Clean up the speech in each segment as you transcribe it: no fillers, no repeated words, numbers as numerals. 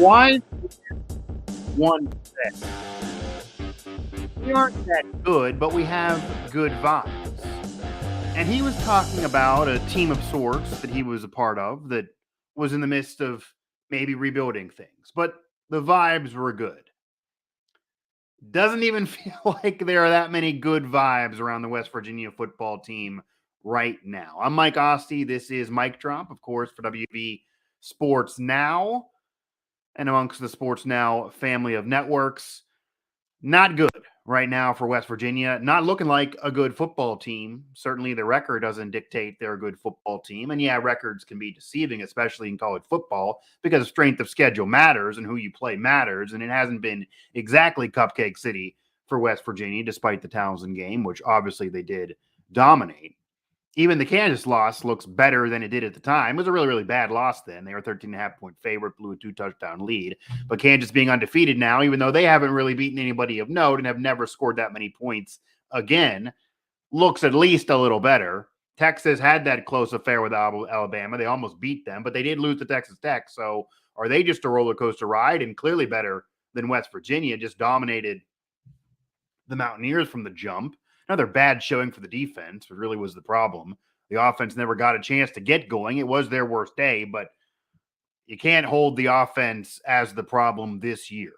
was one said, we aren't that good, but we have good vibes. And he was talking about a team of sorts that he was a part of that was in the midst of maybe rebuilding things, but the vibes were good. Doesn't even feel like there are that many good vibes around the West Virginia football team right now. I'm Mike Asti. This is Mike Drop, of course, for WV Sports Now and amongst the Sports Now family of networks. Not good right now for West Virginia. Not looking like a good football team. Certainly the record doesn't dictate they're a good football team. And yeah, records can be deceiving, especially in college football, because strength of schedule matters and who you play matters. And it hasn't been exactly Cupcake City for West Virginia, despite the Townsend game, which obviously they did dominate. Even the Kansas loss looks better than it did at the time. It was a really, really bad loss then. They were 13.5-point favorite, blew a 2-touchdown lead. But Kansas being undefeated now, even though they haven't really beaten anybody of note and have never scored that many points again, looks at least a little better. Texas had that close affair with Alabama. They almost beat them, but they did lose to Texas Tech. So are they just a roller coaster ride? And clearly better than West Virginia, just dominated the Mountaineers from the jump. Another bad showing for the defense, which really was the problem. The offense never got a chance to get going. It was their worst day, but you can't hold the offense as the problem this year.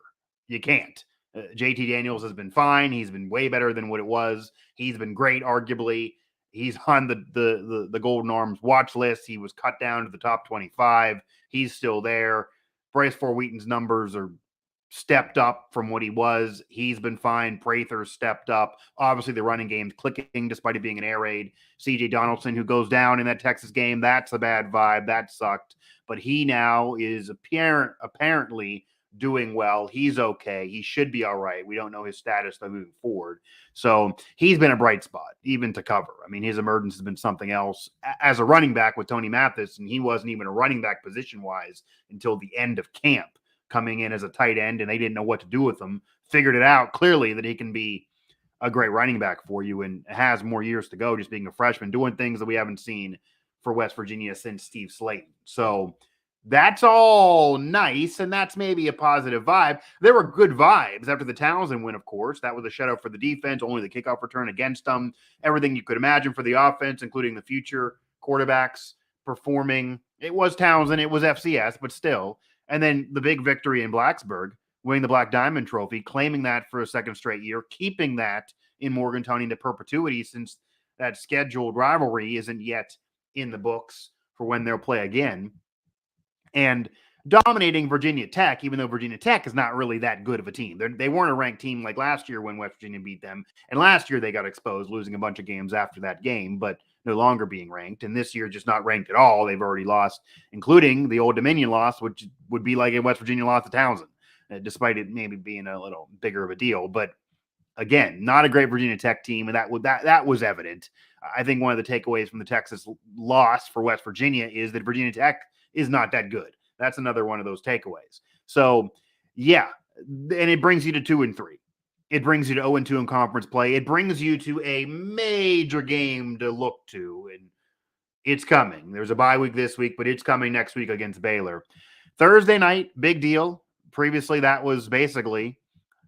You can't. JT Daniels has been fine. He's been way better than what it was. He's been great, arguably. He's on the Golden Arms watch list. He was cut down to the top 25. He's still there. Bryce Ford-Wheaton's numbers are stepped up from what he was. He's been fine. Prather's stepped up. Obviously, the running game's clicking despite it being an air raid. CJ Donaldson, who goes down in that Texas game, that's a bad vibe. That sucked. But he now is apparently doing well. He's okay. He should be all right. We don't know his status though moving forward. So he's been a bright spot, even to cover. I mean, his emergence has been something else as a running back with Tony Mathis, and he wasn't even a running back position-wise until the end of camp, coming in as a tight end, and they didn't know what to do with him. Figured it out clearly that he can be a great running back for you and has more years to go just being a freshman, doing things that we haven't seen for West Virginia since Steve Slayton. So that's all nice, and that's maybe a positive vibe. There were good vibes after the Townsend win, of course. That was a shutout for the defense, only the kickoff return against them. Everything you could imagine for the offense, including the future quarterbacks performing. It was Townsend, it was FCS, but still. And then the big victory in Blacksburg, winning the Black Diamond Trophy, claiming that for a second straight year, keeping that in Morgantown into perpetuity since that scheduled rivalry isn't yet in the books for when they'll play again. And dominating Virginia Tech, even though Virginia Tech is not really that good of a team. They weren't a ranked team like last year when West Virginia beat them. And last year they got exposed, losing a bunch of games after that game, but no longer being ranked. And this year just not ranked at all. They've already lost, including the Old Dominion loss, which would be like if West Virginia lost to Townsend, despite it maybe being a little bigger of a deal. But again, not a great Virginia Tech team, and that was evident. I think one of the takeaways from the Texas loss for West Virginia is that Virginia Tech is not that good. That's another one of those takeaways. So, yeah, and it brings you to 2-3. It brings you to 0-2 in conference play. It brings you to a major game to look to, and it's coming. There's a bye week this week, but it's coming next week against Baylor. Thursday night, big deal. Previously, that was basically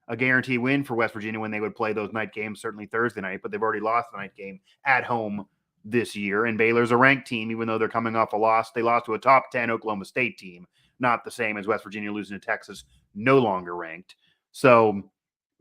a guarantee win for West Virginia when they would play those night games, certainly Thursday night, but they've already lost the night game at home this year. And Baylor's a ranked team, even though they're coming off a loss. They lost to a top 10 Oklahoma State team, not the same as West Virginia losing to Texas, no longer ranked. So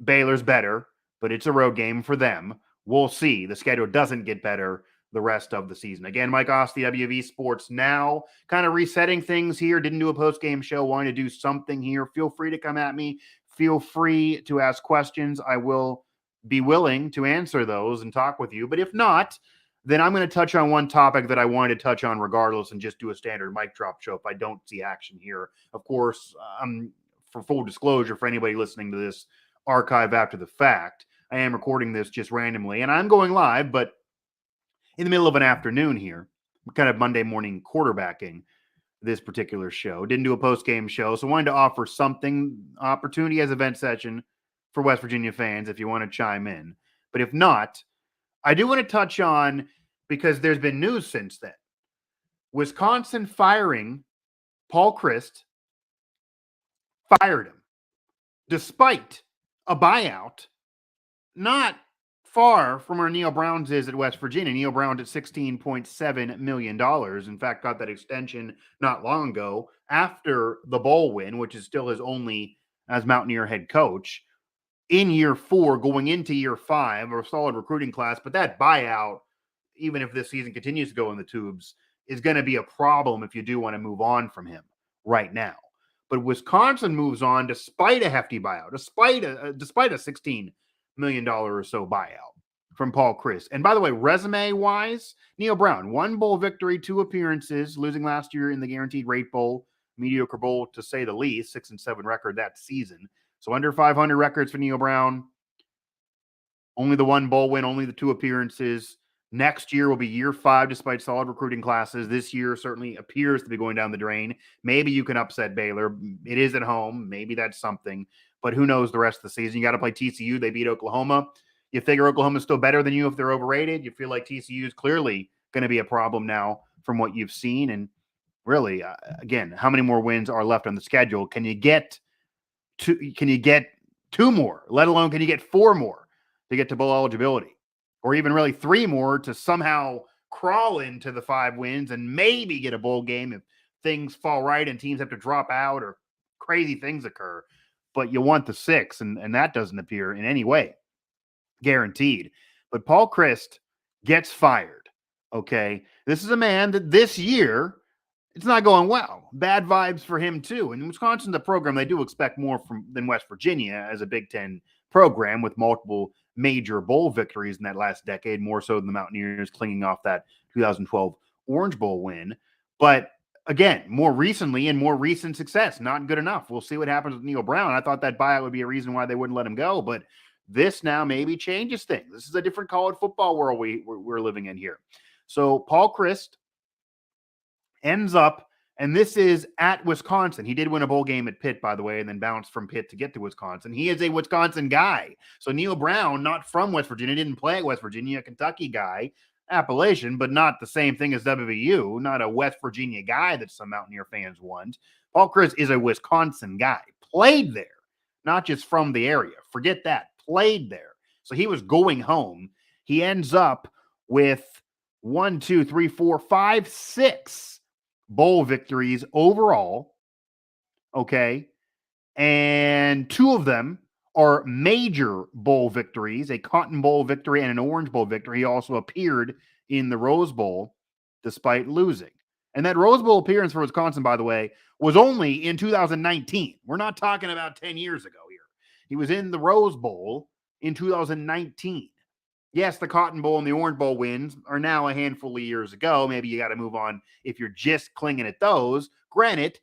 Baylor's better, but it's a road game for them. We'll see. The schedule doesn't get better the rest of the season. Again, Mike Asti, WV Sports Now, kind of resetting things here. Didn't do a post-game show. Wanted to do something here. Feel free to come at me. Feel free to ask questions. I will be willing to answer those and talk with you. But if not, then I'm going to touch on one topic that I wanted to touch on regardless and just do a standard mic drop show if I don't see action here. Of course, for full disclosure, for anybody listening to this archive after the fact, I am recording this just randomly, and I'm going live, but in the middle of an afternoon here, kind of Monday morning quarterbacking this particular show. Didn't do a post-game show, so wanted to offer something, opportunity as a vent session for West Virginia fans if you want to chime in. But if not, I do want to touch on, because there's been news since then, Wisconsin firing Paul Chryst fired him despite a buyout not far from where Neal Brown's is at West Virginia. Neal Brown's at $16.7 million. In fact, got that extension not long ago after the bowl win, which is still his only as Mountaineer head coach. In year 4, going into year 5, a solid recruiting class, but that buyout, even if this season continues to go in the tubes, is going to be a problem if you do want to move on from him right now. But Wisconsin moves on despite a hefty buyout, despite a $16 million or so buyout from Paul Chryst. And by the way, resume-wise, Neal Brown, 1 bowl victory, 2 appearances, losing last year in the Guaranteed Rate Bowl, mediocre bowl to say the least, 6-7 record that season. So under 500 records for Neal Brown. Only the 1 bowl win, only the 2 appearances. Next year will be year 5 despite solid recruiting classes. This year certainly appears to be going down the drain. Maybe you can upset Baylor. It is at home. Maybe that's something. But who knows the rest of the season? You got to play TCU. They beat Oklahoma. You figure Oklahoma's still better than you if they're overrated. You feel like TCU is clearly going to be a problem now from what you've seen. And really, again, how many more wins are left on the schedule? Can you get 2 more, let alone can you get 4 more to get to bowl eligibility, or even really 3 more to somehow crawl into the 5 wins and maybe get a bowl game if things fall right and teams have to drop out or crazy things occur. But you want the 6, and that doesn't appear in any way guaranteed. But Paul Chryst gets fired. Okay, this is a man that this year, it's not going well. Bad vibes for him, too. And Wisconsin's a program they do expect more from than West Virginia as a Big Ten program with multiple major bowl victories in that last decade, more so than the Mountaineers clinging off that 2012 Orange Bowl win. But again, more recently and more recent success, not good enough. We'll see what happens with Neal Brown. I thought that buyout would be a reason why they wouldn't let him go, but this now maybe changes things. This is a different college football world we're living in here. So Paul Chryst ends up, and this is at Wisconsin. He did win a bowl game at Pitt, by the way, and then bounced from Pitt to get to Wisconsin. He is a Wisconsin guy. So Neal Brown, not from West Virginia, didn't play at West Virginia, a Kentucky guy, Appalachian, but not the same thing as WVU, not a West Virginia guy that some Mountaineer fans want. Paul Chryst is a Wisconsin guy, played there, not just from the area. Forget that, played there. So he was going home. He ends up with 6 bowl victories overall, okay? And 2 of them are major bowl victories, a Cotton Bowl victory and an Orange Bowl victory. He also appeared in the Rose Bowl despite losing. And that Rose Bowl appearance for Wisconsin, by the way, was only in 2019. We're not talking about 10 years ago here. He was in the Rose Bowl in 2019. Yes, the Cotton Bowl and the Orange Bowl wins are now a handful of years ago. Maybe you got to move on if you're just clinging at those. Granted,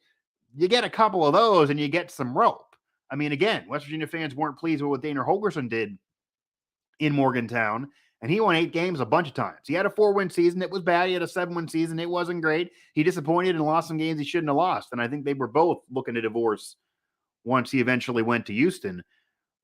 you get a couple of those and you get some rope. I mean, again, West Virginia fans weren't pleased with what Dana Holgorsen did in Morgantown, and he won 8 games a bunch of times. He had a 4-win season. It was bad. He had a 7-win season. It wasn't great. He disappointed and lost some games he shouldn't have lost, and I think they were both looking to divorce once he eventually went to Houston.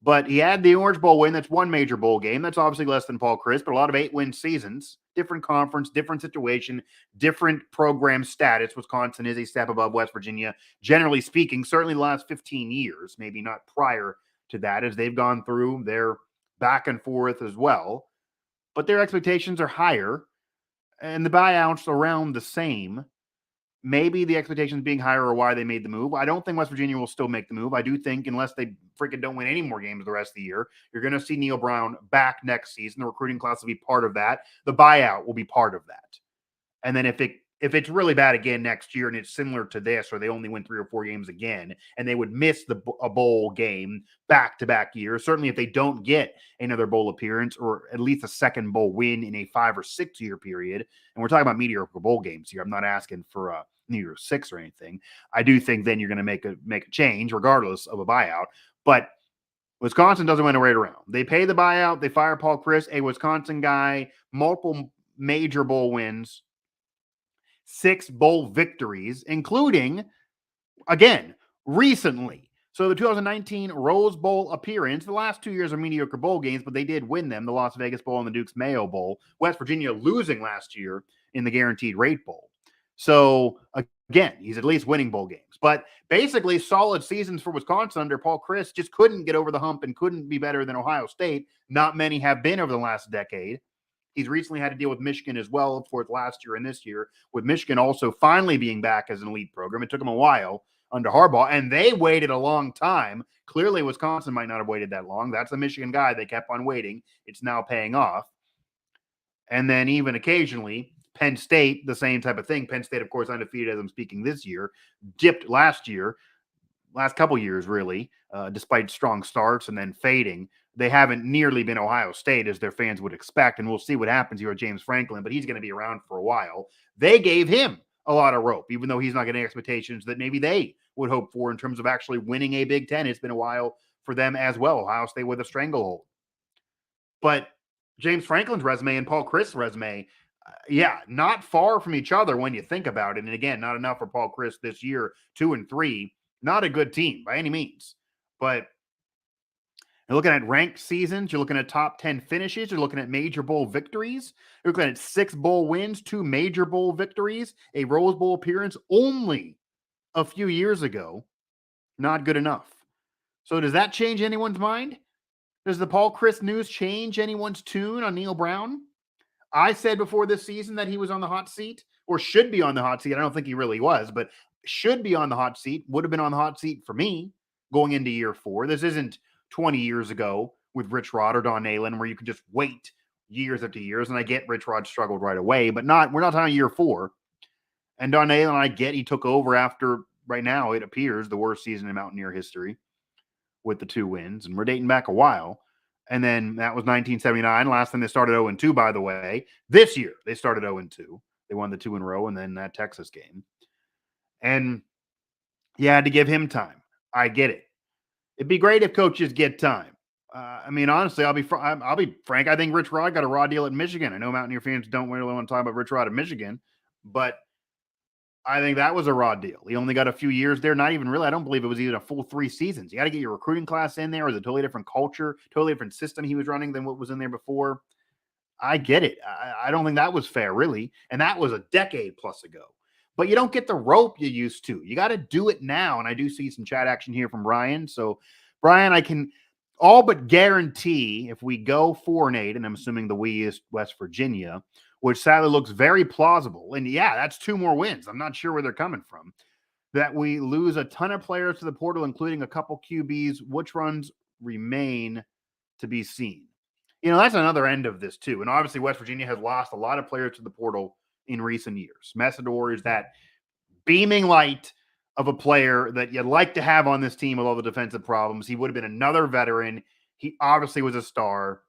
But he had the Orange Bowl win. That's 1 major bowl game. That's obviously less than Paul Chryst, but a lot of 8-win seasons. Different conference, different situation, different program status. Wisconsin is a step above West Virginia, generally speaking, certainly the last 15 years, maybe not prior to that, as they've gone through their back and forth as well. But their expectations are higher, and the buyouts around the same. Maybe the expectations being higher or why they made the move. I don't think West Virginia will still make the move. I do think unless they freaking don't win any more games the rest of the year, you're going to see Neal Brown back next season. The recruiting class will be part of that. The buyout will be part of that. And then if it's really bad again next year and it's similar to this, or they only win 3 or 4 games again, and they would miss a bowl game back-to-back years, certainly if they don't get another bowl appearance or at least a second bowl win in a 5 or 6 year period, and we're talking about mediocre bowl games here. I'm not asking for a New Year's 6 or anything. I do think then you're going to make a change regardless of a buyout. But Wisconsin doesn't win a right around. They pay the buyout. They fire Paul Chryst, a Wisconsin guy, multiple major bowl wins, 6 bowl victories, including, again, recently. So the 2019 Rose Bowl appearance, the last 2 years are mediocre bowl games, but they did win them, the Las Vegas Bowl and the Duke's Mayo Bowl. West Virginia losing last year in the Guaranteed Rate Bowl. So again, he's at least winning bowl games. But basically, solid seasons for Wisconsin under Paul Chryst, just couldn't get over the hump and couldn't be better than Ohio State. Not many have been over the last decade. He's recently had to deal with Michigan as well, of course, last year and this year, with Michigan also finally being back as an elite program. It took them a while under Harbaugh, and they waited a long time. Clearly, Wisconsin might not have waited that long. That's the Michigan guy. They kept on waiting. It's now paying off. And then even occasionally, Penn State, the same type of thing. Penn State, of course, undefeated as I'm speaking this year, dipped last couple years, really, despite strong starts and then fading. They haven't nearly been Ohio State as their fans would expect, and we'll see what happens here with James Franklin, but he's going to be around for a while. They gave him a lot of rope, even though he's not getting expectations that maybe they would hope for in terms of actually winning a Big Ten. It's been a while for them as well. Ohio State with a stranglehold. But James Franklin's resume and Paul Chryst's resume, not far from each other when you think about it. And again, not enough for Paul Chryst this year, 2-3. Not a good team by any means. But you're looking at ranked seasons. You're looking at top 10 finishes. You're looking at major bowl victories. You're looking at 6 bowl wins, 2 major bowl victories, a Rose Bowl appearance only a few years ago. Not good enough. So does that change anyone's mind? Does the Paul Chryst news change anyone's tune on Neal Brown? I said before this season that he was on the hot seat, or should be on the hot seat. I don't think he really was, but should be on the hot seat, would have been on the hot seat for me going into year 4. This isn't 20 years ago with Rich Rod or Don Nalen where you could just wait years after years. And I get Rich Rod struggled right away, but we're not talking year 4. And Don Nalen, I get he took over after, right now, it appears, the worst season in Mountaineer history with the 2 wins. And we're dating back a while. And then that was 1979. Last time they started 0-2, by the way. This year, they started 0-2. They won the 2 in a row and then that Texas game. And you had to give him time. I get it. It'd be great if coaches get time. Honestly, I'll be frank. I think Rich Rod got a raw deal at Michigan. I know Mountaineer fans don't really want to talk about Rich Rod at Michigan, but I think that was a raw deal. He only got a few years there. Not even really. I don't believe it was even a full 3 seasons. You got to get your recruiting class in there. It was a totally different culture, totally different system he was running than what was in there before. I get it. I don't think that was fair, really. And that was a decade plus ago. But you don't get the rope you used to. You got to do it now. And I do see some chat action here from Brian. So, Brian, I can all but guarantee if we go 4-8, and I'm assuming the we is West Virginia, which sadly looks very plausible. And that's 2 more wins. I'm not sure where they're coming from. That we lose a ton of players to the portal, including a couple QBs. Which runs remain to be seen? That's another end of this too. And obviously West Virginia has lost a lot of players to the portal in recent years. Messidor is that beaming light of a player that you'd like to have on this team with all the defensive problems. He would have been another veteran. He obviously was a star.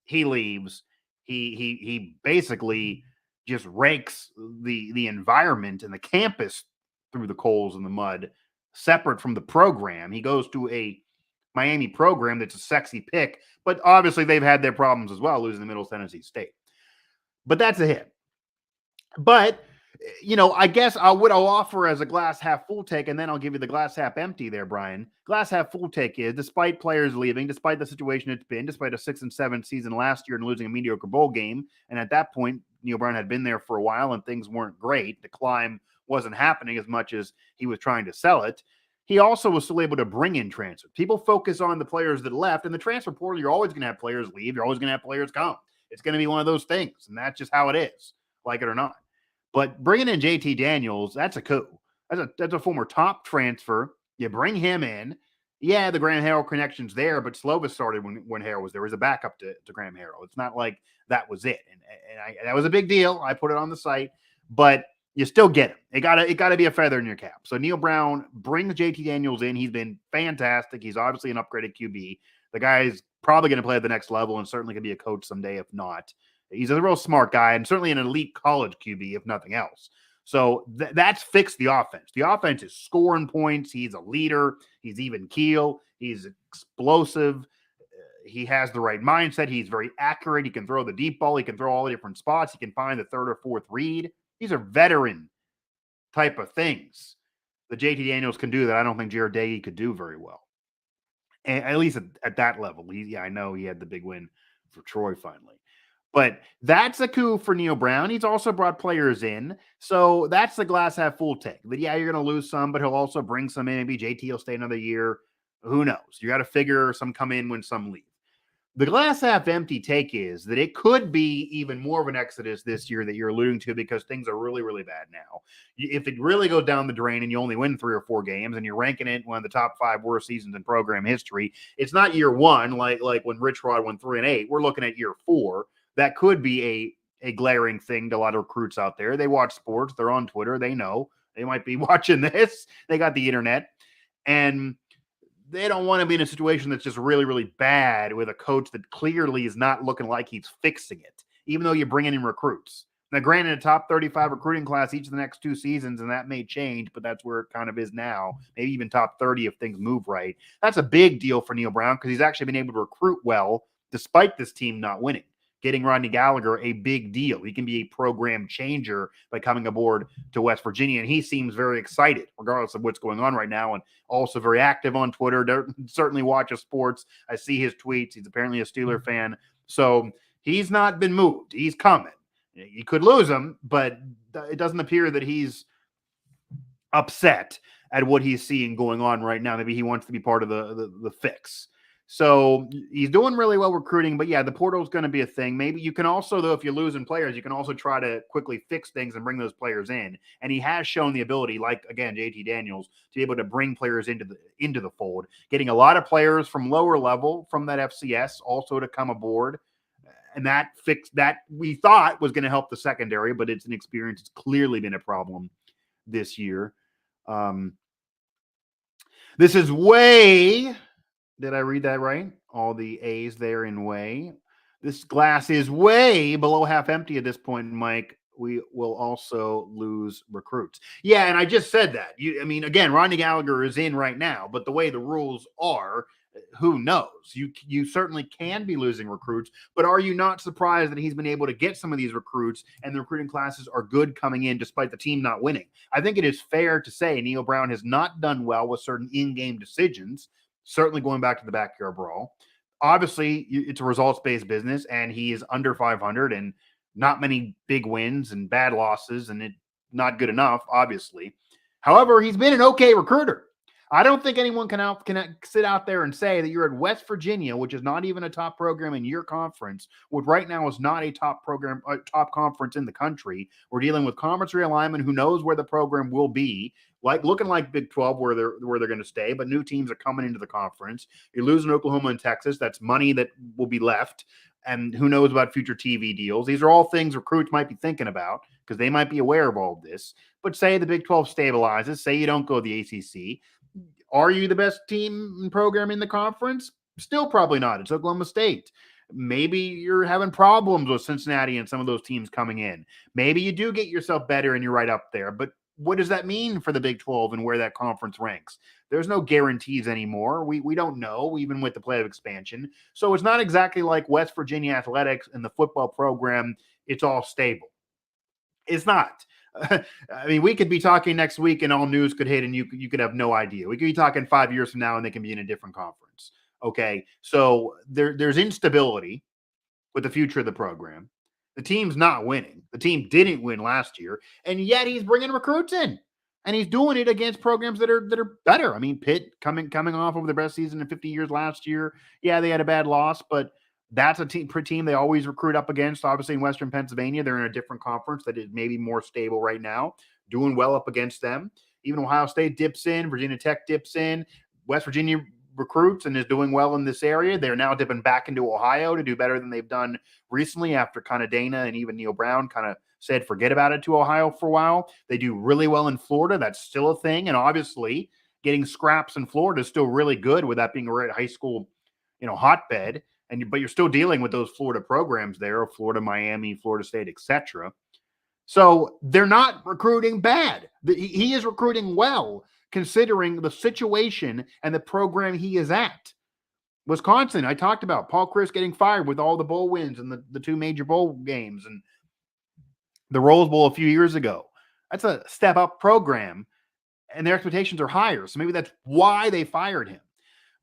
He leaves. He basically just rakes the environment and the campus through the coals and the mud, separate from the program. He goes to a Miami program that's a sexy pick, but obviously they've had their problems as well, losing to Middle Tennessee State. But that's a hit. But, I guess I'll offer as a glass half full take, and then I'll give you the glass half empty there, Brian. Glass half full take is, despite players leaving, despite the situation it's been, despite a 6-7 season last year and losing a mediocre bowl game, and at that point, Neal Brown had been there for a while and things weren't great. The climb wasn't happening as much as he was trying to sell it. He also was still able to bring in transfers. People focus on the players that left. In the transfer portal, you're always going to have players leave. You're always going to have players come. It's going to be one of those things, and that's just how it is, like it or not. But bringing in JT Daniels, that's a coup. That's a former top transfer. You bring him in. Yeah, the Graham Harrell connection's there, but Slovis started when Harrell was there. He was a backup to Graham Harrell. It's not like that was it. And that was a big deal. I put it on the site. But you still get him. It gotta be a feather in your cap. So Neal Brown brings JT Daniels in. He's been fantastic. He's obviously an upgraded QB. The guy's probably going to play at the next level and certainly can be a coach someday, if not. He's a real smart guy and certainly an elite college QB, if nothing else. So that's fixed the offense. The offense is scoring points. He's a leader. He's even keel. He's explosive. He has the right mindset. He's very accurate. He can throw the deep ball. He can throw all the different spots. He can find the 3rd or 4th read. These are veteran type of things that JT Daniels can do that I don't think Jared Dagey could do very well. And at least at that level. I know he had the big win for Troy finally. But that's a coup for Neal Brown. He's also brought players in. So that's the glass half full take. But yeah, you're going to lose some, but he'll also bring some in. Maybe JT will stay another year. Who knows? You got to figure some come in when some leave. The glass half empty take is that it could be even more of an exodus this year that you're alluding to because things are really, really bad now. If it really goes down the drain and you only win 3 or 4 games and you're ranking it one of the top 5 worst seasons in program history, it's not year 1 like when Rich Rod won 3-8. We're looking at year 4. That could be a glaring thing to a lot of recruits out there. They watch sports. They're on Twitter. They know. They might be watching this. They got the internet. And they don't want to be in a situation that's just really, really bad with a coach that clearly is not looking like he's fixing it, even though you're bringing in recruits. Now, granted, a top 35 recruiting class each of the next 2 seasons, and that may change, but that's where it kind of is now. Maybe even top 30 if things move right. That's a big deal for Neal Brown because he's actually been able to recruit well despite this team not winning. Getting Rodney Gallagher, a big deal. He can be a program changer by coming aboard to West Virginia, and he seems very excited, regardless of what's going on right now, and also very active on Twitter. Certainly watches sports. I see his tweets. He's apparently a Steeler fan. So he's not been moved. He's coming. You could lose him, but it doesn't appear that he's upset at what he's seeing going on right now. Maybe he wants to be part of the fix. So he's doing really well recruiting, but yeah, the portal is going to be a thing. Maybe you can also, though, if you're losing players, you can also try to quickly fix things and bring those players in. And he has shown the ability, like again, JT Daniels, to be able to bring players into the fold, getting a lot of players from lower level from that FCS also to come aboard. And that fix that we thought was going to help the secondary, but it's an experience. It's clearly been a problem this year. This is way. Did I read that right? All the A's there in way. This glass is way below half empty at this point, Mike. We will also lose recruits. Yeah, and I just said that. Again, Rodney Gallagher is in right now, but the way the rules are, who knows? You certainly can be losing recruits, but are you not surprised that he's been able to get some of these recruits and the recruiting classes are good coming in despite the team not winning? I think it is fair to say Neal Brown has not done well with certain in-game decisions. Certainly going back to the backyard brawl. Obviously, it's a results-based business, and he is under 500 and not many big wins and bad losses, and not good enough, obviously. However, he's been an okay recruiter. I don't think anyone can sit out there and say that you're at West Virginia, which is not even a top program in your conference, which right now is not a top program, top conference in the country. We're dealing with conference realignment. Who knows where the program will be? Looking like Big 12 where they're going to stay, but new teams are coming into the conference. You're losing Oklahoma and Texas. That's money that will be left. And who knows about future TV deals. These are all things recruits might be thinking about because they might be aware of all of this. But say the Big 12 stabilizes, say you don't go to the ACC. Are you the best team and program in the conference? Still probably not. It's Oklahoma State. Maybe you're having problems with Cincinnati and some of those teams coming in. Maybe you do get yourself better and you're right up there. But what does that mean for the Big 12 and where that conference ranks? There's no guarantees anymore. We don't know, even with the play of expansion. So it's not exactly like West Virginia athletics and the football program. It's all stable. It's not. We could be talking next week and all news could hit and you could have no idea. We could be talking 5 years from now and they can be in a different conference. Okay. So there's instability with the future of the program. The team's not winning. The team didn't win last year, and yet he's bringing recruits in, and he's doing it against programs that are better. Pitt coming off of their best season in 50 years last year. Yeah, they had a bad loss, but that's a team they always recruit up against. Obviously, in Western Pennsylvania, they're in a different conference that is maybe more stable right now, doing well up against them. Even Ohio State dips in, Virginia Tech dips in, West Virginia recruits and is doing well in this area. They're now dipping back into Ohio to do better than they've done recently after kind of Dana and even Neal Brown kind of said forget about it to Ohio for a while. They do really well in Florida. That's still a thing. And obviously getting scraps in Florida is still really good with that being a right high school, hotbed. But you're still dealing with those Florida programs there, Florida, Miami, Florida State, etc. So they're not recruiting bad. He is recruiting well, considering the situation and the program he is at. Wisconsin, I talked about Paul Chryst getting fired with all the bowl wins and the 2 major bowl games and the Rose Bowl a few years ago. That's a step up program, and their expectations are higher. So maybe that's why they fired him.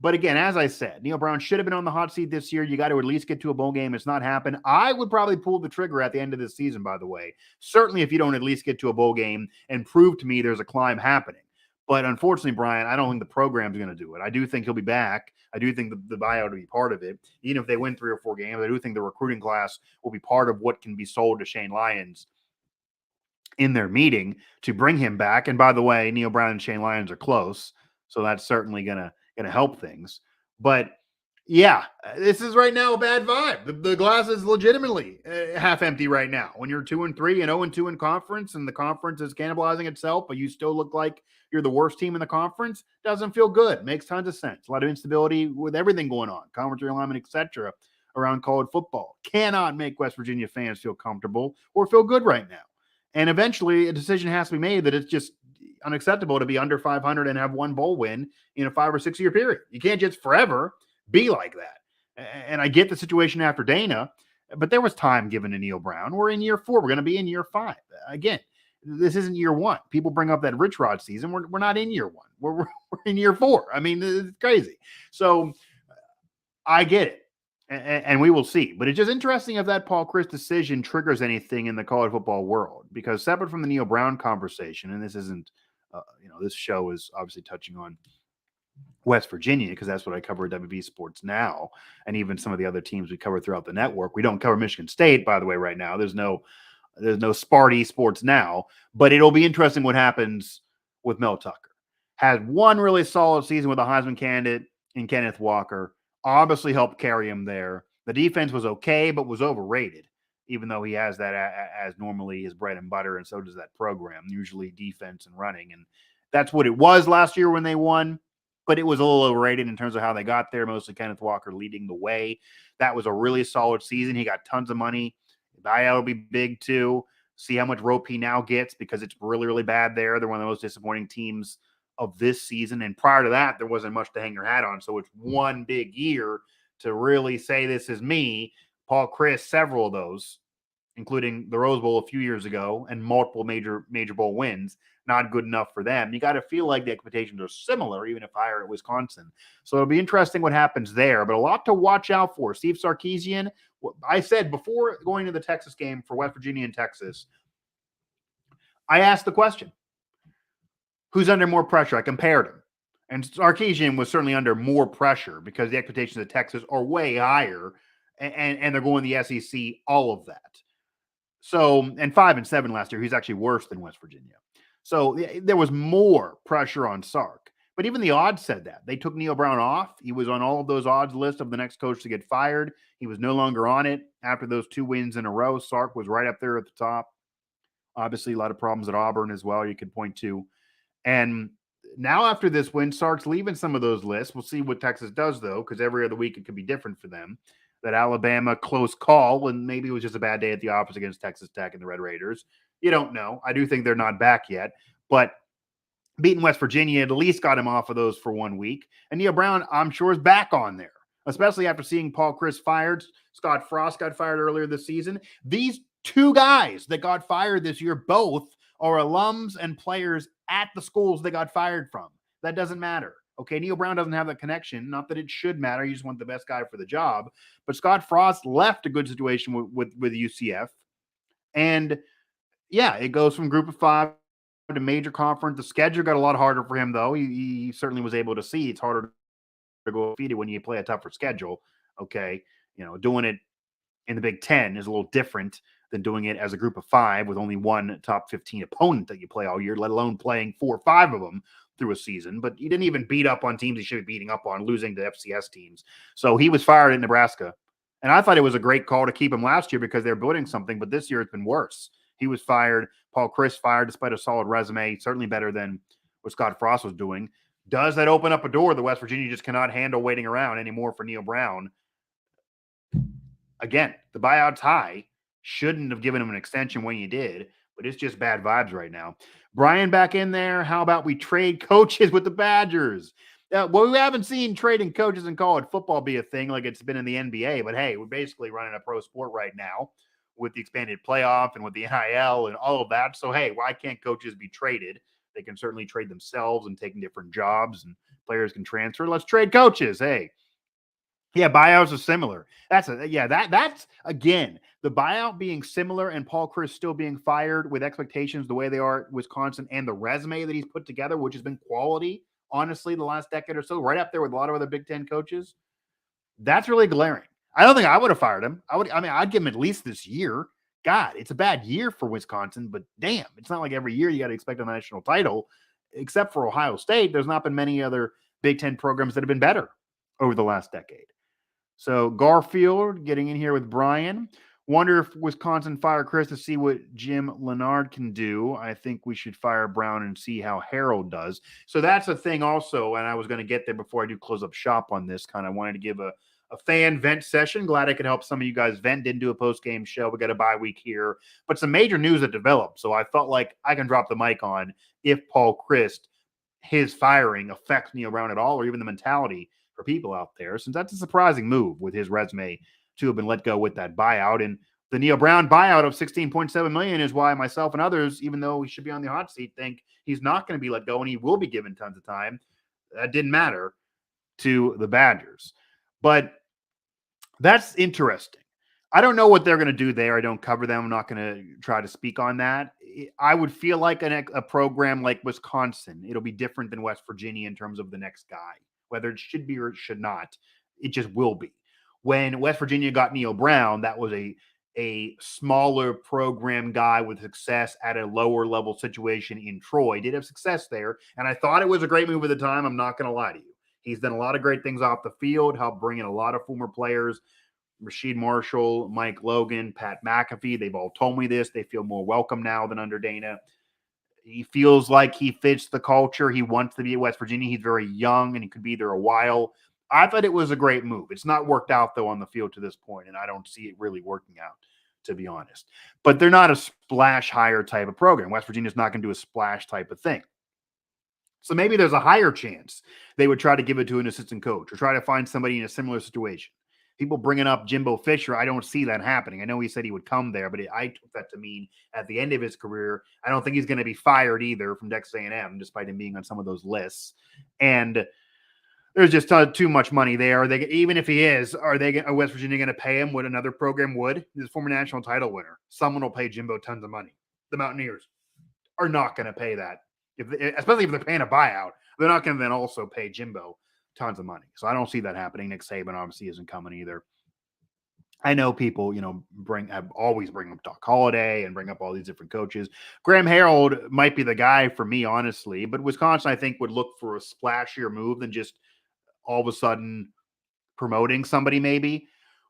But again, as I said, Neal Brown should have been on the hot seat this year. You got to at least get to a bowl game. It's not happened. I would probably pull the trigger at the end of this season, by the way. Certainly if you don't at least get to a bowl game and prove to me there's a climb happening. But unfortunately, Brian, I don't think the program's going to do it. I do think he'll be back. I do think the buyout will be part of it. Even if they win 3 or 4 games, I do think the recruiting class will be part of what can be sold to Shane Lyons in their meeting to bring him back. And by the way, Neal Brown and Shane Lyons are close. So that's certainly going to help things. But yeah, this is right now a bad vibe. The glass is legitimately half empty right now. When you're 2-3 and 0-2 in conference, and the conference is cannibalizing itself, but you still look like you're the worst team in the conference, doesn't feel good. Makes tons of sense. A lot of instability with everything going on, conference realignment, etc., around college football. Cannot make West Virginia fans feel comfortable or feel good right now. And eventually, a decision has to be made that it's just unacceptable to be under 500 and have one bowl win in a 5 or 6 year period. You can't just forever be like that. And I get the situation after Dana, but there was time given to Neal Brown. We're in year 4. We're going to be in year 5. Again, this isn't year 1. People bring up that Rich Rod season. We're not in year 1. We're in year 4. I mean, it's crazy. So I get it. And we will see. But it's just interesting if that Paul Chryst decision triggers anything in the college football world, because separate from the Neal Brown conversation, and this isn't, this show is obviously touching on West Virginia because that's what I cover at WVU Sports now, and even some of the other teams we cover throughout the network. We don't cover Michigan State, by the way, right now. There's no Sparty Sports now, but it'll be interesting what happens with Mel Tucker. Had one really solid season with a Heisman candidate in Kenneth Walker. Obviously helped carry him there. The defense was okay, but was overrated, even though he has that as normally his bread and butter, and so does that program, usually defense and running. And that's what it was last year when they won, but it was a little overrated in terms of how they got there, mostly Kenneth Walker leading the way. That was a really solid season. He got tons of money. The buyout will be big too. See how much rope he now gets because it's really, really bad there. They're one of the most disappointing teams of this season. And prior to that, there wasn't much to hang your hat on. So it's one big year to really say this is me. Paul Chryst, several of those, including the Rose Bowl a few years ago and multiple major bowl wins, not good enough for them. You got to feel like the expectations are similar, even if higher at Wisconsin. So it'll be interesting what happens there, but a lot to watch out for. Steve Sarkisian, I said before going to the Texas game for West Virginia and Texas, I asked the question, who's under more pressure? I compared them. And Sarkisian was certainly under more pressure because the expectations of Texas are way higher, and they're going the SEC, all of that. So, and 5-7 last year, he's actually worse than West Virginia. So there was more pressure on Sark. But even the odds said that. They took Neal Brown off. He was on all of those odds lists of the next coach to get fired. He was no longer on it after those 2 wins in a row. Sark was right up there at the top. Obviously, a lot of problems at Auburn as well you could point to. And now after this win, Sark's leaving some of those lists. We'll see what Texas does, though, because every other week it could be different for them. That Alabama close call, and maybe it was just a bad day at the office against Texas Tech and the Red Raiders. You don't know. I do think they're not back yet. But beating West Virginia at least got him off of those for 1 week. And Neal Brown, I'm sure, is back on there, especially after seeing Paul Chryst fired. Scott Frost got fired earlier this season. These 2 guys that got fired this year both are alums and players at the schools they got fired from. That doesn't matter. Okay, Neal Brown doesn't have that connection. Not that it should matter. You just want the best guy for the job. But Scott Frost left a good situation with UCF. And, yeah, it goes from group of 5 to major conference. The schedule got a lot harder for him, though. He certainly was able to see it's harder to go undefeated when you play a tougher schedule. Okay, doing it in the Big Ten is a little different than doing it as a group of 5 with only one top 15 opponent that you play all year, let alone playing 4 or 5 of them through a season. But he didn't even beat up on teams he should be beating up on, losing to FCS teams. So he was fired in Nebraska. And I thought it was a great call to keep him last year because they're building something, but this year it's been worse. He was fired. Paul Chryst fired despite a solid resume, certainly better than what Scott Frost was doing. Does that open up a door that West Virginia just cannot handle waiting around anymore for Neal Brown? Again, the buyout's high. Shouldn't have given him an extension when you did, but it's just bad vibes right now. Brian back in there. How about we trade coaches with the Badgers? Well, we haven't seen trading coaches in college football be a thing like it's been in the NBA, but hey, we're basically running a pro sport right now with the expanded playoff and with the NIL and all of that. So, hey, why can't coaches be traded? They can certainly trade themselves and take different jobs, and players can transfer. Let's trade coaches. Hey, yeah, buyouts are similar. That's again, the buyout being similar and Paul Chryst still being fired with expectations the way they are at Wisconsin and the resume that he's put together, which has been quality, honestly, the last decade or so, right up there with a lot of other Big Ten coaches. That's really glaring. I don't think I would have fired him. I'd give him at least this year. God, it's a bad year for Wisconsin, but damn, it's not like every year you got to expect a national title. Except for Ohio State, there's not been many other Big Ten programs that have been better over the last decade. So Garfield getting in here with Brian. Wonder if Wisconsin fire Chryst to see what Jim Leonard can do. I think we should fire Brown and see how Harrell does. So that's a thing also, and I was going to get there before I do close up shop on this. Kind of wanted to give a fan vent session. Glad I could help some of you guys vent. Didn't do a post-game show. We got a bye week here. But some major news that developed. So I felt like I can drop the mic on if Paul Chryst, his firing affects Neal Brown at all, or even the mentality for people out there, since that's a surprising move with his resume to have been let go with that buyout. And the Neal Brown buyout of $16.7 million is why myself and others, even though he should be on the hot seat, think he's not going to be let go and he will be given tons of time. That didn't matter to the Badgers. But that's interesting. I don't know what they're going to do there. I don't cover them. I'm not going to try to speak on that. I would feel like a program like Wisconsin, it'll be different than West Virginia in terms of the next guy. Whether it should be or it should not, it just will be. When West Virginia got Neal Brown, that was a smaller program guy with success at a lower level situation in Troy. Did have success there, and I thought it was a great move at the time. I'm not going to lie to you. He's done a lot of great things off the field, helped bring in a lot of former players, Rasheed Marshall, Mike Logan, Pat McAfee. They've all told me this. They feel more welcome now than under Dana. He feels like he fits the culture. He wants to be at West Virginia. He's very young, and he could be there a while. I thought it was a great move. It's not worked out, though, on the field to this point, and I don't see it really working out, to be honest. But they're not a splash hire type of program. West Virginia's not going to do a splash type of thing. So maybe there's a higher chance they would try to give it to an assistant coach or try to find somebody in a similar situation. People bringing up Jimbo Fisher, I don't see that happening. I know he said he would come there, but I took that to mean at the end of his career, I don't think he's going to be fired either from Texas A&M, despite him being on some of those lists. And there's just too much money there. Even if he is, are West Virginia going to pay him what another program would? He's a former national title winner. Someone will pay Jimbo tons of money. The Mountaineers are not going to pay that, especially if they're paying a buyout. They're not going to then also pay Jimbo tons of money. So I don't see that happening. Nick Saban obviously isn't coming either. I know people, always bring up Doc Holliday and bring up all these different coaches. Graham Harrell might be the guy for me, honestly, but Wisconsin, I think, would look for a splashier move than just all of a sudden promoting somebody maybe.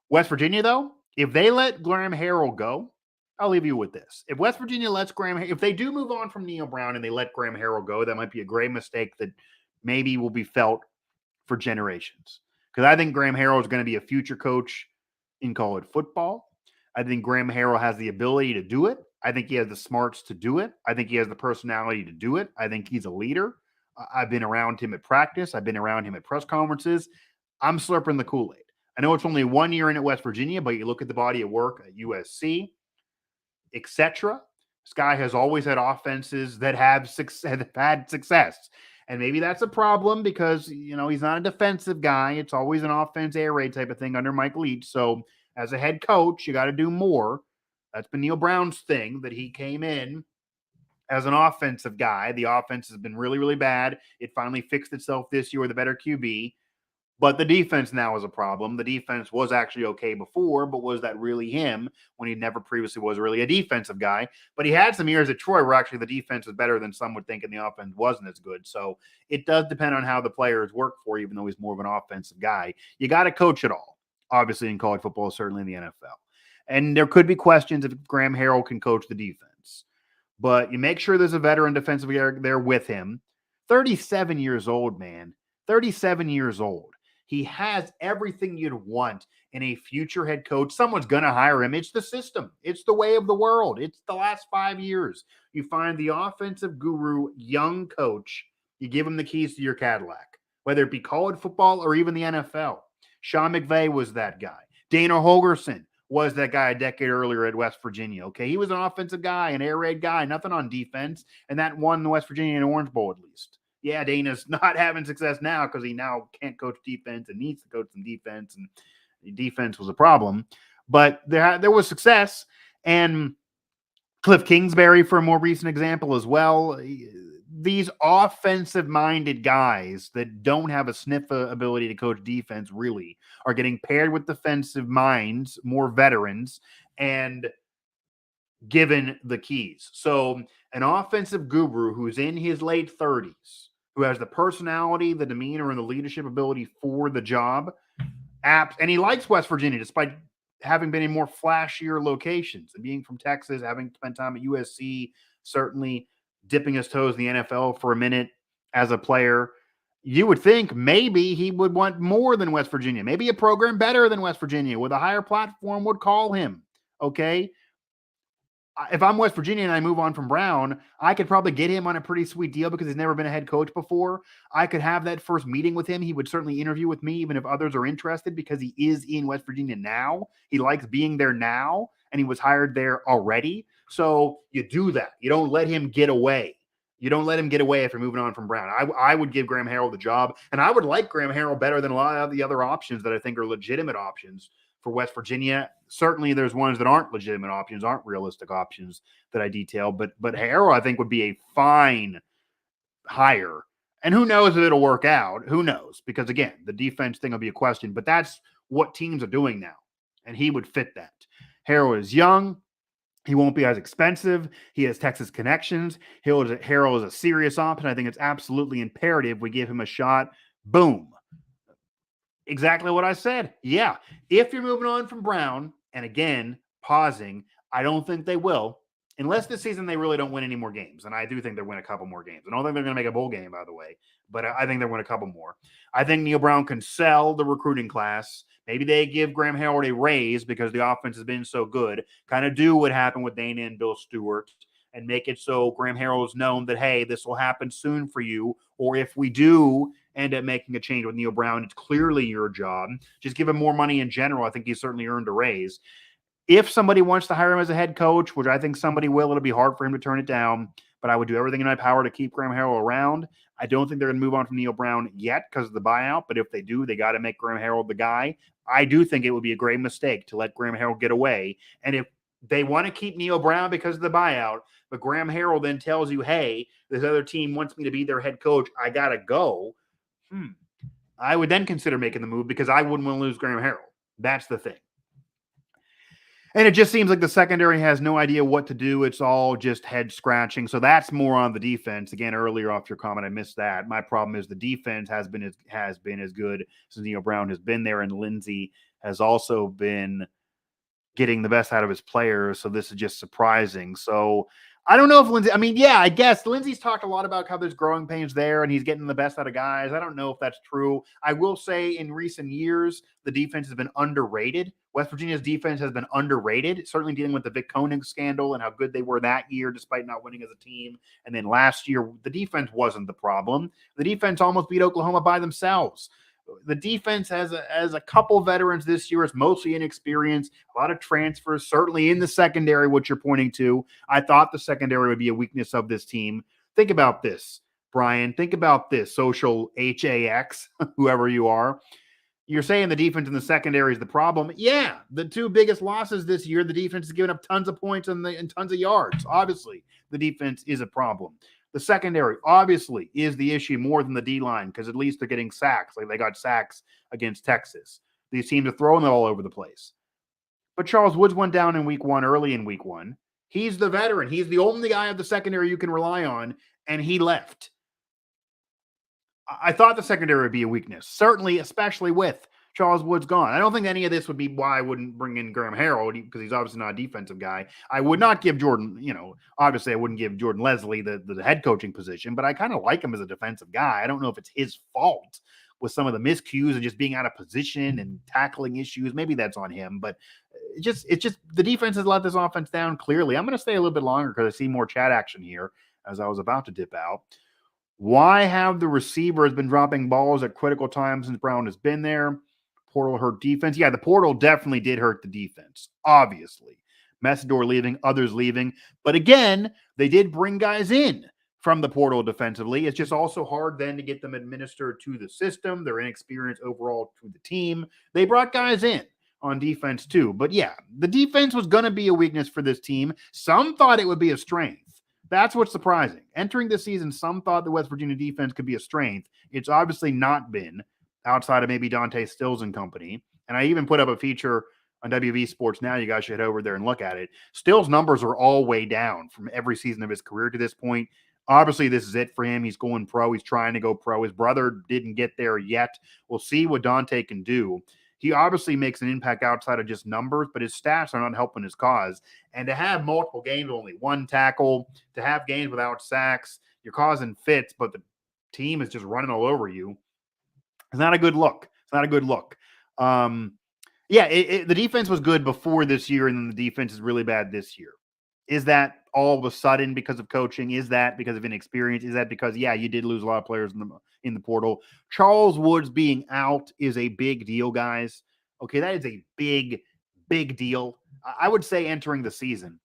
West Virginia, though, if they let Graham Harrell go, I'll leave you with this. If West Virginia lets if they do move on from Neal Brown and they let Graham Harrell go, that might be a great mistake that maybe will be felt for generations. Because I think Graham Harrell is going to be a future coach in college football. I think Graham Harrell has the ability to do it. I think he has the smarts to do it. I think he has the personality to do it. I think he's a leader. I've been around him at practice. I've been around him at press conferences. I'm slurping the Kool-Aid. I know it's only 1 year in at West Virginia, but you look at the body of work at USC, etc. This guy has always had offenses that have had success. And maybe that's a problem because, he's not a defensive guy. It's always an offense air raid type of thing under Mike Leach. So as a head coach, you got to do more. That's been Neal Brown's thing, that he came in as an offensive guy. The offense has been really, really bad. It finally fixed itself this year with a better QB. But the defense now is a problem. The defense was actually okay before, but was that really him when he never previously was really a defensive guy? But he had some years at Troy where actually the defense was better than some would think and the offense wasn't as good. So it does depend on how the players work for you, even though he's more of an offensive guy. You got to coach it all, obviously, in college football, certainly in the NFL. And there could be questions if Graham Harrell can coach the defense. But you make sure there's a veteran defensive guy there with him. 37 years old, man. 37 years old. He has everything you'd want in a future head coach. Someone's going to hire him. It's the system. It's the way of the world. It's the last 5 years. You find the offensive guru, young coach. You give him the keys to your Cadillac, whether it be college football or even the NFL. Sean McVay was that guy. Dana Holgerson was that guy a decade earlier at West Virginia. Okay, he was an offensive guy, an air raid guy, nothing on defense, and that won the West Virginia and Orange Bowl at least. Yeah, Dana's not having success now because he now can't coach defense and needs to coach some defense, and defense was a problem. But there was success, and Cliff Kingsbury, for a more recent example as well. These offensive-minded guys that don't have a sniff ability to coach defense really are getting paired with defensive minds, more veterans, and given the keys. So an offensive guru who's in his late 30s, who has the personality, the demeanor, and the leadership ability for the job, and he likes West Virginia despite having been in more flashier locations and being from Texas, having spent time at USC, certainly dipping his toes in the NFL for a minute as a player. You would think maybe he would want more than West Virginia. Maybe a program better than West Virginia with a higher platform would call him. Okay. If I'm West Virginia and I move on from Brown, I could probably get him on a pretty sweet deal because he's never been a head coach before. I could have that first meeting with him. He would certainly interview with me, even if others are interested, because he is in West Virginia now. He likes being there now, and he was hired there already. So you do that. You don't let him get away. You don't let him get away if you're moving on from Brown. I would give Graham Harrell the job, and I would like Graham Harrell better than a lot of the other options that I think are legitimate options for West Virginia. Certainly there's ones that aren't legitimate options, aren't realistic options that I detail, but Harrell I think would be a fine hire. And who knows if it'll work out? Who knows? Because again, the defense thing will be a question, but that's what teams are doing now. And he would fit that. Harrell is young. He won't be as expensive. He has Texas connections. Harrell is a serious option. I think it's absolutely imperative we give him a shot. Boom. Exactly what I said. Yeah. If you're moving on from Brown, and again, pausing, I don't think they will, unless this season they really don't win any more games. And I do think they'll win a couple more games. I don't think they're going to make a bowl game, by the way, but I think they'll win a couple more. I think Neal Brown can sell the recruiting class. Maybe they give Graham Harrell a raise because the offense has been so good. Kind of do what happened with Dana and Bill Stewart and make it so Graham Harrell is known that, hey, this will happen soon for you. Or if we do end up making a change with Neal Brown, it's clearly your job. Just give him more money in general. I think he's certainly earned a raise. If somebody wants to hire him as a head coach, which I think somebody will, it'll be hard for him to turn it down. But I would do everything in my power to keep Graham Harrell around. I don't think they're going to move on from Neal Brown yet because of the buyout. But if they do, they got to make Graham Harrell the guy. I do think it would be a great mistake to let Graham Harrell get away. And if they want to keep Neal Brown because of the buyout, but Graham Harrell then tells you, hey, this other team wants me to be their head coach, I got to go. I would then consider making the move because I wouldn't want to lose Graham Harrell. That's the thing. And it just seems like the secondary has no idea what to do. It's all just head scratching. So that's more on the defense. Again, earlier off your comment, I missed that. My problem is the defense has been as good since Neal Brown has been there, and Lindsey has also been getting the best out of his players. So this is just surprising. So I don't know if Lindsey, I guess Lindsey's talked a lot about how there's growing pains there and he's getting the best out of guys. I don't know if that's true. I will say in recent years, the defense has been underrated. West Virginia's defense has been underrated, certainly dealing with the Vic Koenig scandal and how good they were that year, despite not winning as a team. And then last year, the defense wasn't the problem. The defense almost beat Oklahoma by themselves. The defense has a couple veterans this year. It's mostly inexperienced, a lot of transfers, certainly in the secondary, what you're pointing to. I thought the secondary would be a weakness of this team. Think about this, Brian. Think about this, social HAX, whoever you are. You're saying the defense in the secondary is the problem. Yeah, the two biggest losses this year, the defense has given up tons of points and tons of yards. Obviously, the defense is a problem. The secondary, obviously, is the issue more than the D-line because at least they're getting sacks. Like they got sacks against Texas. These teams are throwing it all over the place. But Charles Woods went down in week one, early in week one. He's the veteran. He's the only guy of the secondary you can rely on, and he left. I thought the secondary would be a weakness, certainly, especially with Charles Woods gone. I don't think any of this would be why I wouldn't bring in Graham Harrell because he's obviously not a defensive guy. I would not give Jordan, obviously I wouldn't give Jordan Leslie the head coaching position, but I kind of like him as a defensive guy. I don't know if it's his fault with some of the miscues and just being out of position and tackling issues. Maybe that's on him, but it's just the defense has let this offense down clearly. I'm going to stay a little bit longer because I see more chat action here as I was about to dip out. Why have the receivers been dropping balls at critical times since Brown has been there? portal hurt defense. Yeah, the portal definitely did hurt the defense, obviously. Messidor leaving, others leaving. But again, they did bring guys in from the portal defensively. It's just also hard then to get them administered to the system. They're inexperienced overall to the team. They brought guys in on defense too. But yeah, the defense was going to be a weakness for this team. Some thought it would be a strength. That's what's surprising. Entering this season, some thought the West Virginia defense could be a strength. It's obviously not been, outside of maybe Dante Stills and company. And I even put up a feature on WV Sports Now. You guys should head over there and look at it. Stills' numbers are all way down from every season of his career to this point. Obviously, this is it for him. He's going pro. He's trying to go pro. His brother didn't get there yet. We'll see what Dante can do. He obviously makes an impact outside of just numbers, but his stats are not helping his cause. And to have multiple games, only one tackle, to have games without sacks, you're causing fits, but the team is just running all over you. It's not a good look. It's not a good look. The defense was good before this year, and then the defense is really bad this year. Is that all of a sudden because of coaching? Is that because of inexperience? Is that because, you did lose a lot of players in the portal? Charles Woods being out is a big deal, guys. Okay, that is a big, big deal. I would say entering the season,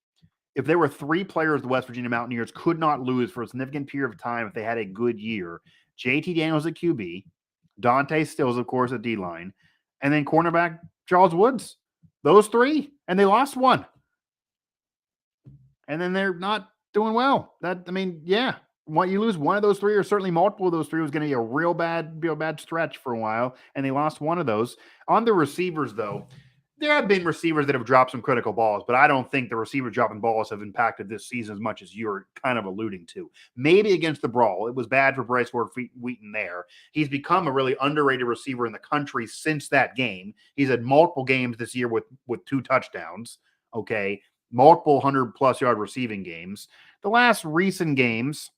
if there were 3 players the West Virginia Mountaineers could not lose for a significant period of time if they had a good year, JT Daniels at QB, Dante Stills, of course, at D-line, and then cornerback Charles Woods. Those 3, and they lost one. And then they're not doing well. What you lose one of those 3, or certainly multiple of those 3, was going to be a real bad stretch for a while, and they lost one of those. On the receivers, though, there have been receivers that have dropped some critical balls, but I don't think the receiver dropping balls have impacted this season as much as you're kind of alluding to. Maybe against the Brawl, it was bad for Bryce Wheaton there. He's become a really underrated receiver in the country since that game. He's had multiple games this year with 2 touchdowns, okay? Multiple 100-plus yard receiving games. The last recent games,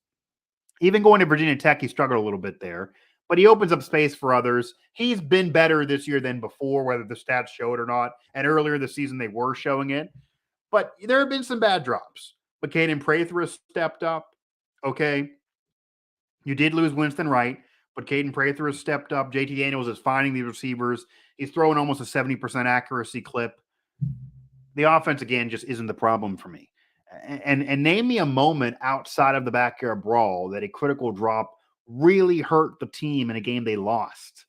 even going to Virginia Tech, he struggled a little bit there, but he opens up space for others. He's been better this year than before, whether the stats show it or not. And earlier this season, they were showing it. But there have been some bad drops. But Caden Prather has stepped up. Okay. You did lose Winston Wright, but Caden Prather has stepped up. JT Daniels is finding these receivers. He's throwing almost a 70% accuracy clip. The offense, again, just isn't the problem for me. And name me a moment outside of the backyard brawl that a critical drop really hurt the team in a game they lost.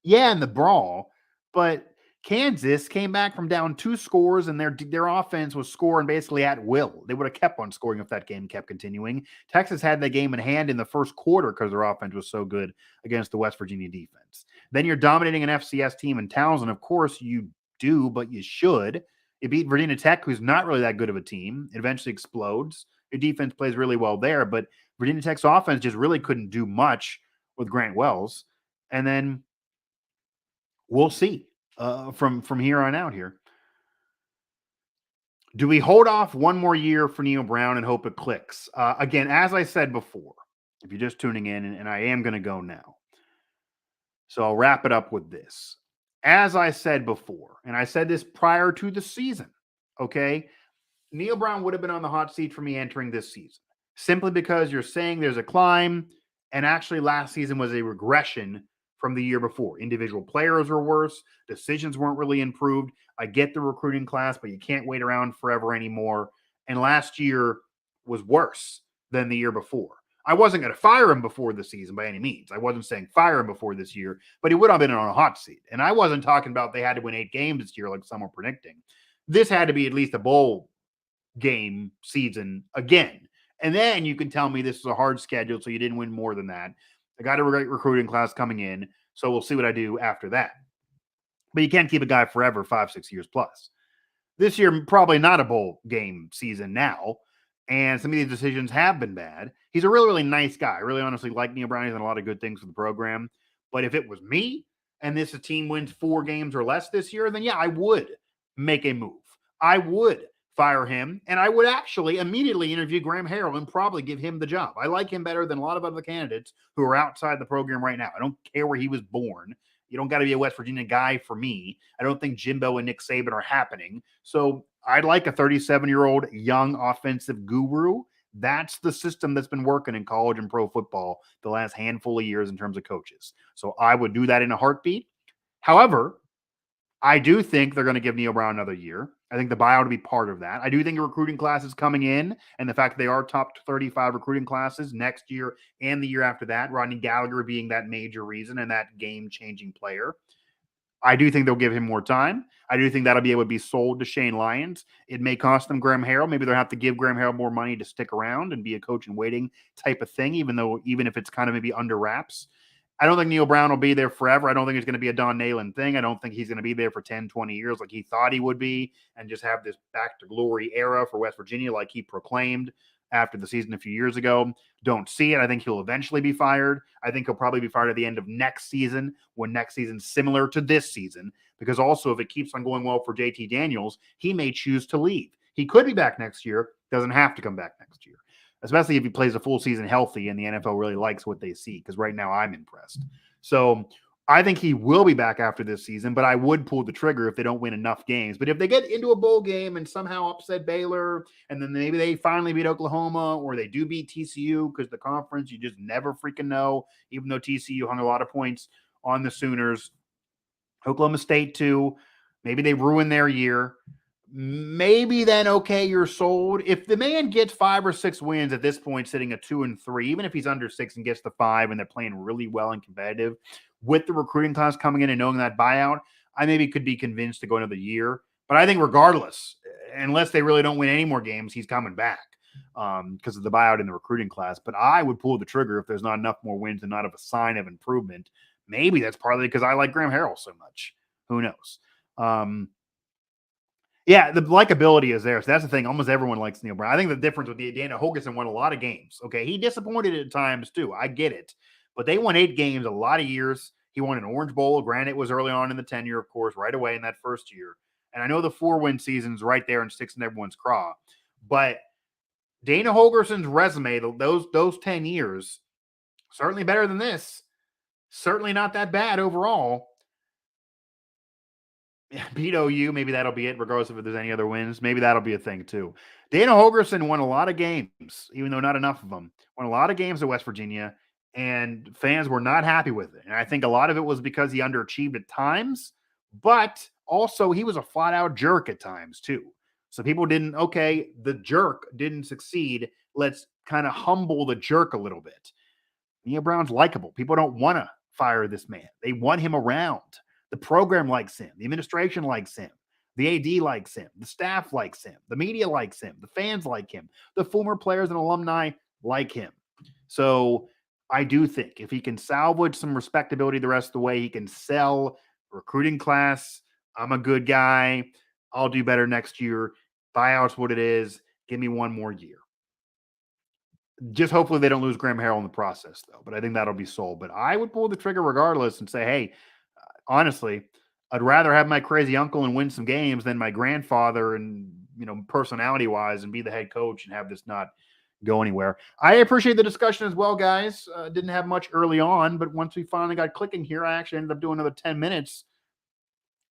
Yeah, in the brawl, but Kansas came back from down 2 scores, and their offense was scoring basically at will. They would have kept on scoring if that game kept continuing. Texas had that game in hand in the first quarter because their offense was so good against the West Virginia defense. Then you're dominating an FCS team in Townsend. Of course you do, but you should. You beat Virginia Tech, who's not really that good of a team. It eventually explodes. Your defense plays really well there, but Virginia Tech's offense just really couldn't do much with Grant Wells. And then we'll see from here on out here. Do we hold off one more year for Neal Brown and hope it clicks? Again, as I said before, if you're just tuning in, and I am going to go now, so I'll wrap it up with this. As I said before, and I said this prior to the season, okay, Neal Brown would have been on the hot seat for me entering this season, simply because you're saying there's a climb, and actually last season was a regression from the year before. Individual players were worse. Decisions weren't really improved. I get the recruiting class, but you can't wait around forever anymore. And last year was worse than the year before. I wasn't going to fire him before the season by any means. I wasn't saying fire him before this year, but he would have been on a hot seat. And I wasn't talking about they had to win 8 games this year like some were predicting. This had to be at least a bowl game season again. And then you can tell me this is a hard schedule, so you didn't win more than that. I got a great recruiting class coming in, so we'll see what I do after that. But you can't keep a guy forever, 5-6 years plus. This year, probably not a bowl game season now. And some of these decisions have been bad. He's a really, really nice guy. I really honestly like Neal Brown. He's done a lot of good things for the program. But if it was me and this team wins 4 games or less this year, then yeah, I would make a move. I would fire him, and I would actually immediately interview Graham Harrell and probably give him the job. I like him better than a lot of other candidates who are outside the program right now. I don't care where he was born. You don't got to be a West Virginia guy for me. I don't think Jimbo and Nick Saban are happening. So I'd like a 37-year-old young offensive guru. That's the system that's been working in college and pro football the last handful of years in terms of coaches. So I would do that in a heartbeat. However, I do think they're going to give Neal Brown another year. I think the buyout will be part of that. I do think a recruiting class is coming in, and the fact that they are top 35 recruiting classes next year and the year after that, Rodney Gallagher being that major reason and that game-changing player. I do think they'll give him more time. I do think that'll be able to be sold to Shane Lyons. It may cost them Graham Harrell. Maybe they'll have to give Graham Harrell more money to stick around and be a coach in waiting type of thing, even if it's kind of maybe under wraps. I don't think Neal Brown will be there forever. I don't think it's going to be a Don Nalen thing. I don't think he's going to be there for 10, 20 years like he thought he would be and just have this back to glory era for West Virginia like he proclaimed after the season a few years ago. Don't see it. I think he'll eventually be fired. I think he'll probably be fired at the end of next season, when next season's similar to this season, because also if it keeps on going well for JT Daniels, he may choose to leave. He could be back next year, doesn't have to come back next year, especially if he plays a full season healthy and the NFL really likes what they see, because right now I'm impressed. So I think he will be back after this season, but I would pull the trigger if they don't win enough games. But if they get into a bowl game and somehow upset Baylor, and then maybe they finally beat Oklahoma, or they do beat TCU, because the conference, you just never freaking know, even though TCU hung a lot of points on the Sooners. Oklahoma State too. Maybe they ruin their year. Maybe then, okay, you're sold. If the man gets 5 or 6 wins at this point, sitting at 2-3, even if he's under 6 and gets the 5 and they're playing really well and competitive, with the recruiting class coming in and knowing that buyout, I maybe could be convinced to go another year. But I think regardless, unless they really don't win any more games, he's coming back because of the buyout in the recruiting class. But I would pull the trigger if there's not enough more wins and not of a sign of improvement. Maybe that's partly because I like Graham Harrell so much. Who knows? Yeah, the likability is there. So that's the thing. Almost everyone likes Neal Brown. I think the difference with Dana Holgorsen won a lot of games. Okay, he disappointed at times too. I get it. But they won 8 games a lot of years. He won an Orange Bowl. Granted, it was early on in the tenure, of course, right away in that first year. And I know the 4-win season's right there and sticks in everyone's craw. But Dana Holgorsen's resume, those 10 years, certainly better than this. Certainly not that bad overall. Beat OU, maybe that'll be it, regardless if there's any other wins. Maybe that'll be a thing too. Dana Holgorsen won a lot of games, even though not enough of them. Won a lot of games at West Virginia, and fans were not happy with it. And I think a lot of it was because he underachieved at times, but also he was a flat-out jerk at times too. So people the jerk didn't succeed. Let's kind of humble the jerk a little bit. Neal Brown's likable. People don't want to fire this man. They want him around. The program likes him. The administration likes him. The AD likes him. The staff likes him. The media likes him. The fans like him. The former players and alumni like him. So I do think if he can salvage some respectability the rest of the way, he can sell recruiting class. I'm a good guy. I'll do better next year. Buyout's what it is. Give me one more year. Just hopefully they don't lose Graham Harrell in the process, though. But I think that'll be sold. But I would pull the trigger regardless and say, hey, honestly, I'd rather have my crazy uncle and win some games than my grandfather and, personality-wise and be the head coach and have this not go anywhere. I appreciate the discussion as well, guys. Didn't have much early on, but once we finally got clicking here, I actually ended up doing another 10 minutes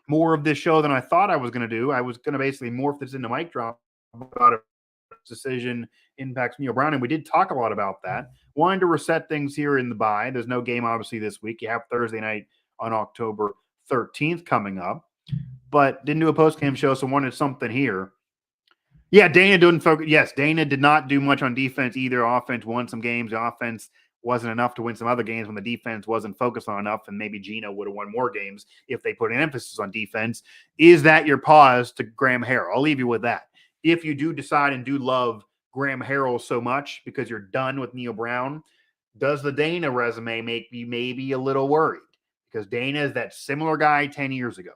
more of this show than I thought I was going to do. I was going to basically morph this into mic drop about a decision impacts Neal Brown, and we did talk a lot about that. Wanted to reset things here in the bye. There's no game, obviously, this week. You have Thursday night on October 13th coming up, but didn't do a post-game show, so wanted something here. Yeah, Dana didn't focus. Yes, Dana did not do much on defense either. Offense won some games. The offense wasn't enough to win some other games when the defense wasn't focused on enough, and maybe Gino would have won more games if they put an emphasis on defense. Is that your pause to Graham Harrell? I'll leave you with that. If you do decide and do love Graham Harrell so much because you're done with Neal Brown, does the Dana resume make you maybe a little worried? Because Dana is that similar guy 10 years ago.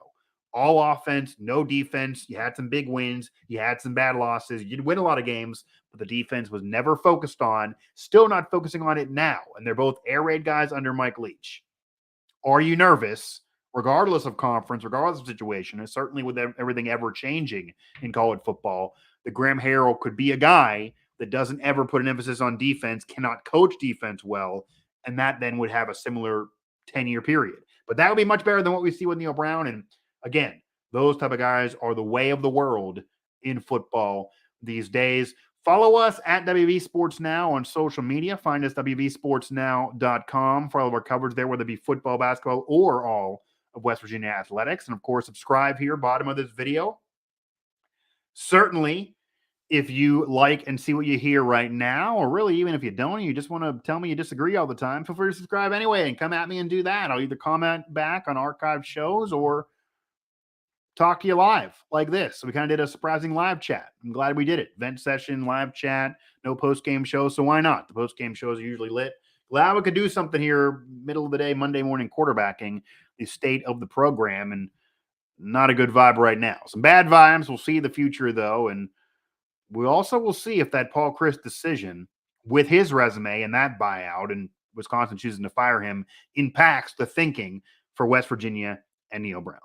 All offense, no defense. You had some big wins. You had some bad losses. You'd win a lot of games, but the defense was never focused on, still not focusing on it now. And they're both air raid guys under Mike Leach. Are you nervous, regardless of conference, regardless of situation, and certainly with everything ever changing in college football, that Graham Harrell could be a guy that doesn't ever put an emphasis on defense, cannot coach defense well, and that then would have a similar 10-year period. But that would be much better than what we see with Neal Brown. And again, those type of guys are the way of the world in football these days. Follow us at WV Sports Now on social media. Find us WVSportsNow.com for all of our coverage there, whether it be football, basketball, or all of West Virginia athletics. And of course, subscribe here, bottom of this video. Certainly, if you like and see what you hear right now, or really even if you don't, and you just want to tell me you disagree all the time, feel free to subscribe anyway and come at me and do that. I'll either comment back on archived shows or talk to you live like this. So we kind of did a surprising live chat. I'm glad we did it. Vent session, live chat, no post-game show. So why not? The post-game shows are usually lit. Glad we could do something here, middle of the day, Monday morning quarterbacking, the state of the program, and not a good vibe right now. Some bad vibes. We'll see the future, though. And we also will see if that Paul Chryst decision with his resume and that buyout and Wisconsin choosing to fire him impacts the thinking for West Virginia and Neal Brown.